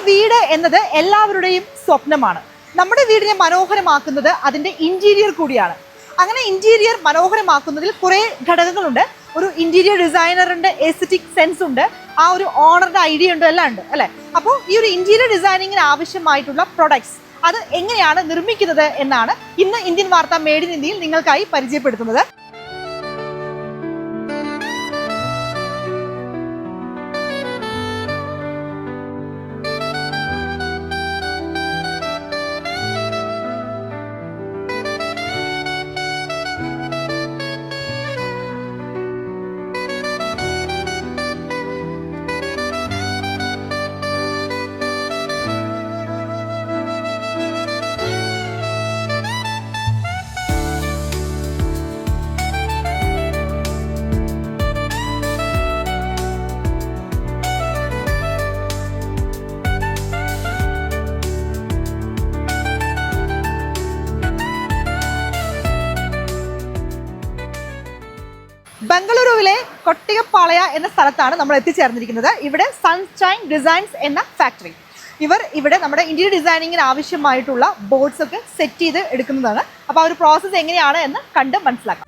വീട് എന്നത് എല്ലാവരുടെയും സ്വപ്നമാണ്. നമ്മുടെ വീടിനെ മനോഹരമാക്കുന്നത് അതിൻ്റെ ഇൻറ്റീരിയർ കൂടിയാണ്. അങ്ങനെ ഇൻറ്റീരിയർ മനോഹരമാക്കുന്നതിൽ കുറേ ഘടകങ്ങളുണ്ട്. ഒരു ഇൻറ്റീരിയർ ഡിസൈനറിൻ്റെ എസ്തെറ്റിക് സെൻസ് ഉണ്ട്, ആ ഒരു ഓണറിൻ്റെ ഐഡിയ ഉണ്ട്, എല്ലാം ഉണ്ട് അല്ലേ. അപ്പോൾ ഈ ഒരു ഇൻറ്റീരിയർ ഡിസൈനിങ്ങിന് ആവശ്യമായിട്ടുള്ള പ്രൊഡക്ട്സ് അത് എങ്ങനെയാണ് നിർമ്മിക്കുന്നത് എന്നാണ് ഇന്ന് ഇന്ത്യൻ വാർത്ത മേഡ് ഇൻ ഇന്ത്യയിൽ നിങ്ങൾക്കായി പരിചയപ്പെടുത്തുന്നത്. ബംഗളൂരുവിലെ കൊട്ടികപ്പാളയ എന്ന സ്ഥലത്താണ് നമ്മൾ എത്തിച്ചേർന്നിരിക്കുന്നത്. ഇവിടെ സൺഷൈൻ ഡിസൈൻസ് എന്ന ഫാക്ടറി. ഇവർ ഇവിടെ നമ്മുടെ ഇന്റീരിയർ ഡിസൈനിങ്ങിന് ആവശ്യമായിട്ടുള്ള ബോർഡ്സ് ഒക്കെ സെറ്റ് ചെയ്ത് എടുക്കുന്നതാണ്. അപ്പോൾ ആ ഒരു പ്രോസസ്സ് എങ്ങനെയാണ് എന്ന് കണ്ട് മനസ്സിലാക്കാം.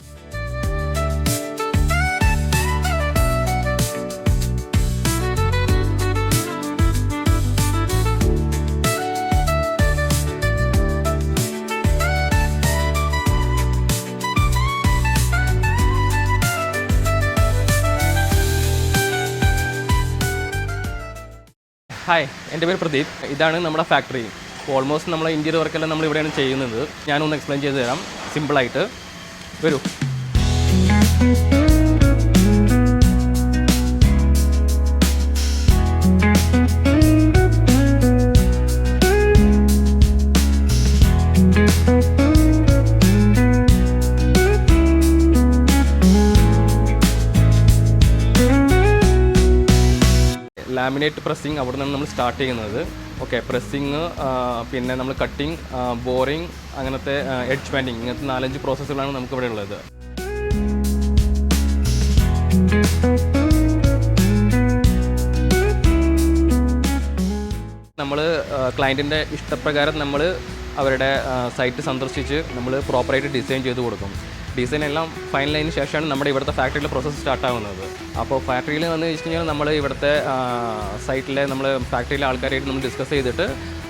ഹായ്, എൻ്റെ പേര് പ്രദീപ്. ഇതാണ് നമ്മുടെ ഫാക്ടറി. ഓൾമോസ്റ്റ് നമ്മളെ ഇൻറ്റീരിയർ വർക്കെല്ലാം നമ്മൾ ഇവിടെയാണ് ചെയ്യുന്നത്. ഞാനൊന്ന് എക്സ്പ്ലെയിൻ ചെയ്ത് തരാം സിമ്പിളായിട്ട്. വരൂ. ലാമിനേറ്റ് പ്രസ്സിങ് അവിടെ നിന്നാണ് നമ്മൾ സ്റ്റാർട്ട് ചെയ്യുന്നത്. ഓക്കെ, പ്രസ്സിങ്, പിന്നെ നമ്മൾ കട്ടിങ്, ബോറിങ്, അങ്ങനത്തെ എഡ്ജ് പാൻറ്റിങ്, ഇങ്ങനത്തെ 4-5 പ്രോസസ്സുകളാണ് നമുക്ക് ഇവിടെ ഉള്ളത്. നമ്മൾ ക്ലയൻറ്റിൻ്റെ ഇഷ്ടപ്രകാരം നമ്മൾ അവരുടെ സൈറ്റ് സന്ദർശിച്ച് നമ്മൾ പ്രോപ്പറായിട്ട് ഡിസൈൻ ചെയ്ത് കൊടുക്കും. ഡിസൈൻ എല്ലാം ഫൈനലൈനു ശേഷമാണ് നമ്മുടെ ഇവിടുത്തെ ഫാക്ടറിയിലെ പ്രോസസ്സ് സ്റ്റാർട്ടാകുന്നത്. അപ്പോൾ ഫാക്ടറിയിൽ വന്ന് വെച്ച് കഴിഞ്ഞാൽ നമ്മൾ ഇവിടുത്തെ സൈറ്റിലെ നമ്മൾ ഫാക്ടറിയിലെ ആൾക്കാരായിട്ട് നമ്മൾ ഡിസ്കസ് ചെയ്തിട്ട്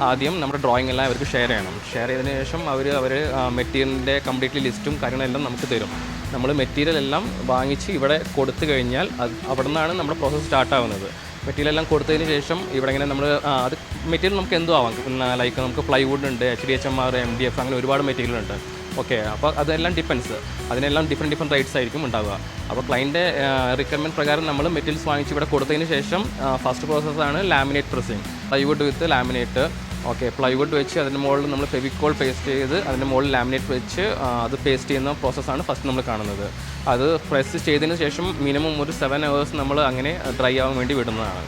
ആദ്യം നമ്മുടെ ഡ്രോയിങ് എല്ലാം അവർക്ക് ഷെയർ ചെയ്യണം. ഷെയർ ചെയ്തതിന് ശേഷം അവർ മെറ്റീരിയലിൻ്റെ കംപ്ലീറ്റ്ലി ലിസ്റ്റും കാര്യങ്ങളെല്ലാം നമുക്ക് തരും. നമ്മൾ മെറ്റീരിയൽ എല്ലാം വാങ്ങിച്ച് ഇവിടെ കൊടുത്തു കഴിഞ്ഞാൽ അവിടെ നിന്നാണ് നമ്മുടെ പ്രോസസ്സ് സ്റ്റാർട്ടാകുന്നത്. മെറ്റീരിയൽ എല്ലാം കൊടുത്തതിന് ശേഷം ഇവിടെ ഇങ്ങനെ നമ്മൾ അത് മെറ്റീരിയൽ നമുക്ക് എന്തും ആവാം. ലൈക്ക് നമുക്ക് പ്ലൈവുഡ് ഉണ്ട്, HDHMR, MDF, അങ്ങനെ ഒരുപാട് മെറ്റീരിയൽ ഉണ്ട്. ഓക്കെ, അപ്പോൾ അതെല്ലാം ഡിപ്പെൻസ്. അതിനെല്ലാം ഡിഫറെൻറ്റ് റേറ്റ്സ് ആയിരിക്കും ഉണ്ടാവുക. അപ്പോൾ ക്ലയൻറ്റ് റിക്വയർമെൻറ്റ് പ്രകാരം നമ്മൾ മെറ്റീരിയൽസ് വാങ്ങിച്ച് ഇവിടെ കൊടുത്തതിന് ശേഷം ഫസ്റ്റ് പ്രോസസ്സാണ് ലാമിനേറ്റ് പ്രസ്സിങ്. പ്ലൈവുഡ് വിത്ത് ലാമിനേറ്റ്. ഓക്കെ, പ്ലൈവുഡ് വെച്ച് അതിൻ്റെ മുകളിൽ നമ്മൾ ഫെവിക്കോൾ പേസ്റ്റ് ചെയ്ത് അതിൻ്റെ മുകളിൽ ലാമിനേറ്റ് വെച്ച് അത് പേസ്റ്റ് ചെയ്യുന്ന പ്രോസസ്സാണ് ഫസ്റ്റ് നമ്മൾ കാണുന്നത്. അത് പ്രസ് ചെയ്തതിന് ശേഷം മിനിമം ഒരു 7 hours നമ്മൾ അങ്ങനെ ഡ്രൈ ആവാൻ വേണ്ടി വിടുന്നതാണ്.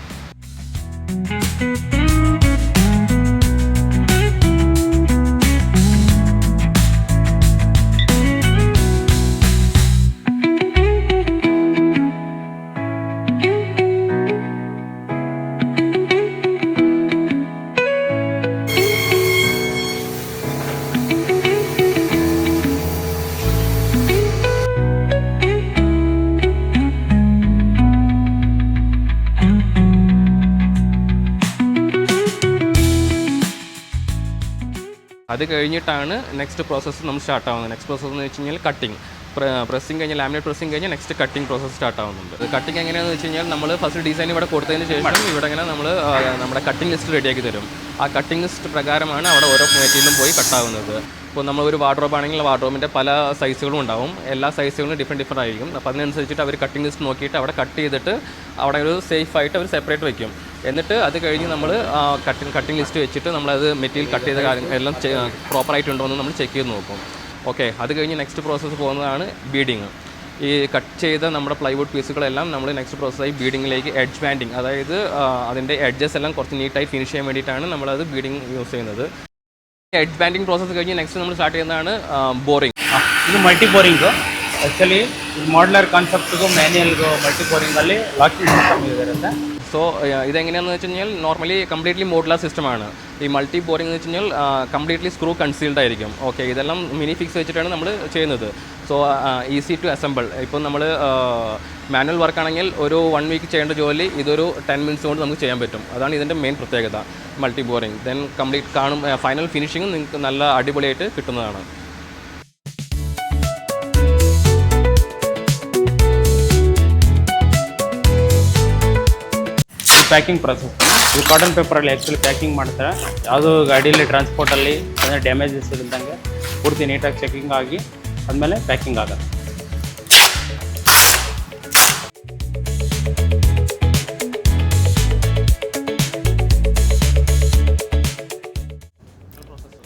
അത് കഴിഞ്ഞിട്ടാണ് നെക്സ്റ്റ് പ്രോസസ്സ് നമ്മൾ സ്റ്റാർട്ട് ആവുന്നത്. നെക്സ്റ്റ് പ്രോസസ്സ് എന്ന് വെച്ച് കഴിഞ്ഞാൽ കട്ടിങ്. പ്രസ്സിങ് കഴിഞ്ഞാൽ ലാമിനേറ്റ് പ്രസ്സിങ് കഴിഞ്ഞാൽ നെക്സ്റ്റ് കട്ടിങ് പ്രോസസ്സ് സ്റ്റാർട്ട് ആവുന്നുണ്ട്. കട്ടിങ് എങ്ങനെയാണെന്ന് വെച്ച് കഴിഞ്ഞാൽ നമ്മൾ ഫസ്റ്റ് ഡിസൈൻ ഇവിടെ കൊടുത്തതിന് ശേഷം ഇവിടെ ഇങ്ങനെ നമ്മൾ നമ്മുടെ കട്ടിങ് ലിസ്റ്റ് റെഡിയാക്കി തരും. ആ കട്ടിങ് ലിസ്റ്റ് പ്രകാരമാണ് അവിടെ ഓരോ മെറ്റീരിയലും പോയി കട്ടാവുന്നത്. ഇപ്പോൾ നമ്മൾ ഒരു വാർഡ്രോബ് ആണെങ്കിൽ വാർഡ്രോബിൻ്റെ പല സൈസുകളും ഉണ്ടാവും. എല്ലാ സൈസുകളും ഡിഫറെൻറ്റ് ആയിരിക്കും. അപ്പോൾ അതിനനുസരിച്ചിട്ട് അവർ കട്ടിങ് ലിസ്റ്റ് നോക്കിയിട്ട് അവിടെ കട്ട് ചെയ്തിട്ട് അവിടെ ഒരു സേഫായിട്ട് അവർ സെപ്പറേറ്റ് വയ്ക്കും. എന്നിട്ട് അത് കഴിഞ്ഞ് നമ്മൾ കട്ടിങ് ലിസ്റ്റ് വെച്ചിട്ട് നമ്മളത് മെറ്റീരിയൽ കട്ട് ചെയ്ത കാര്യം എല്ലാം പ്രോപ്പറായിട്ടുണ്ടോ എന്ന് നമ്മൾ ചെക്ക് ചെയ്ത് നോക്കും. ഓക്കെ, അത് കഴിഞ്ഞ് നെക്സ്റ്റ് പ്രോസസ്സ് പോകുന്നതാണ് ബീഡിങ്. ഈ കട്ട് ചെയ്ത നമ്മുടെ പ്ലൈവുഡ് പീസുകളെല്ലാം നമ്മൾ നെക്സ്റ്റ് പ്രോസസ്സായി ബീഡിങ്ങിലേക്ക് എഡ്ജ് ബാൻഡിങ്, അതായത് അതിൻ്റെ എഡ്ജസ് എല്ലാം കുറച്ച് നീറ്റായി ഫിനിഷ് ചെയ്യാൻ വേണ്ടിയിട്ടാണ് നമ്മളത് ബീഡിങ് യൂസ് ചെയ്യുന്നത്. एड बैंडिंग प्रोसेस കഴിഞ്ഞ് നെക്സ്റ്റ് നമ്മൾ സ്റ്റാർട്ട് ചെയ്യുന്നതാണ് ബോറിംഗ്. ഇത് മൾട്ടി ബോറിംഗ് ആക്ച്വലി ಮಾಡ್ಯುಲರ್ ಕಾನ್ಸೆಪ್ಟ್ಗೂ ಮ್ಯಾನ್ಯಲ್ಗೂ ಮಲ್ಟಿಬೋರಿಂಗಲ್ಲಿ ಲಾಕಿಂಗ್ ಸಿಸ್ಟಮ್ ಇರುತ್ತೆ. സോ ഇതെങ്ങനെയാണെന്ന് വെച്ച് കഴിഞ്ഞാൽ നോർമലി കംപ്ലീറ്റ്ലി മോഡുലാർ സിസ്റ്റമാണ്. ഈ മൾട്ടി ബോറിംഗ് എന്ന് വെച്ച് കഴിഞ്ഞാൽ കംപ്ലീറ്റ്ലി സ്ക്രൂ കൺസീൽഡ് ആയിരിക്കും. ഓക്കെ, ഇതെല്ലാം മിനി ഫിക്സ് വെച്ചിട്ടാണ് നമ്മൾ ചെയ്യുന്നത്. So easy to assemble. ഇപ്പം നമ്മൾ മാനുവൽ വർക്കാണെങ്കിൽ ഒരു 1 വീക്ക് ചെയ്യേണ്ട ജോലി ഇതൊരു 10 മിനിറ്റ്സ് കൊണ്ട് നമുക്ക് ചെയ്യാൻ പറ്റും. അതാണ് ഇതിൻ്റെ മെയിൻ പ്രത്യേകത മൾട്ടി ബോറിംഗ്. ദെൻ കംപ്ലീറ്റ് കാണും ഫൈനൽ ഫിനിഷിങ്ങും നിങ്ങൾക്ക് നല്ല അടിപൊളിയായിട്ട് കിട്ടുന്നതാണ്. ಪ್ಯಾಕಿಂಗ್ ಪ್ರೊಸೆಸ್ ಇದು ಕಾಟನ್ ಪೇಪರಲ್ಲಿ ಆ್ಯಕ್ಚುಲಿ ಪ್ಯಾಕಿಂಗ್ ಮಾಡ್ತಾರೆ. ಯಾವುದೋ ಗಾಡಿಯಲ್ಲಿ ಟ್ರಾನ್ಸ್ಪೋರ್ಟಲ್ಲಿ ಅಂದರೆ ಡ್ಯಾಮೇಜಸ್ ಇಲ್ದಂಗೆ ಪೂರ್ತಿ ನೀಟಾಗಿ ಚೆಕಿಂಗ್ ಆಗಿ ಆದಮೇಲೆ ಪ್ಯಾಕಿಂಗ್ ಆಗುತ್ತೆ.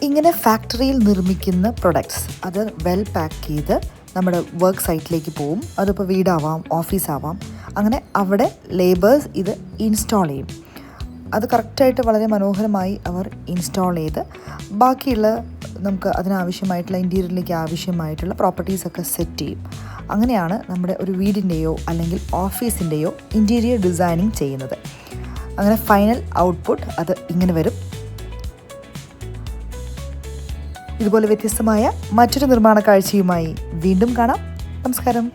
ഇങ്ങനെ ഫാക്ടറിയിൽ നിർമ്മിക്കുന്ന പ്രൊഡക്ട്സ് അത് വെൽ പാക്ക് ചെയ്ത് നമ്മുടെ വർക്ക് സൈറ്റിലേക്ക് പോവും. അതിപ്പോൾ വീടാവാം, ഓഫീസാവാം. അങ്ങനെ അവിടെ ലേബേഴ്സ് ഇത് ഇൻസ്റ്റാൾ ചെയ്യും. അത് കറക്റ്റായിട്ട് വളരെ മനോഹരമായി അവർ ഇൻസ്റ്റാൾ ചെയ്ത് ബാക്കിയുള്ള നമുക്ക് അതിനാവശ്യമായിട്ടുള്ള ഇൻറ്റീരിയറിലേക്ക് ആവശ്യമായിട്ടുള്ള പ്രോപ്പർട്ടീസൊക്കെ സെറ്റ് ചെയ്യും. അങ്ങനെയാണ് നമ്മുടെ ഒരു വീടിൻ്റെയോ അല്ലെങ്കിൽ ഓഫീസിൻ്റെയോ ഇൻറ്റീരിയർ ഡിസൈനിങ് ചെയ്യുന്നത്. അങ്ങനെ ഫൈനൽ ഔട്ട്പുട്ട് അത് ഇങ്ങനെ വരും. ഇതുപോലെ വ്യത്യസ്തമായ മറ്റൊരു നിർമ്മാണ കാഴ്ചയുമായി വീണ്ടും കാണാം. നമസ്കാരം.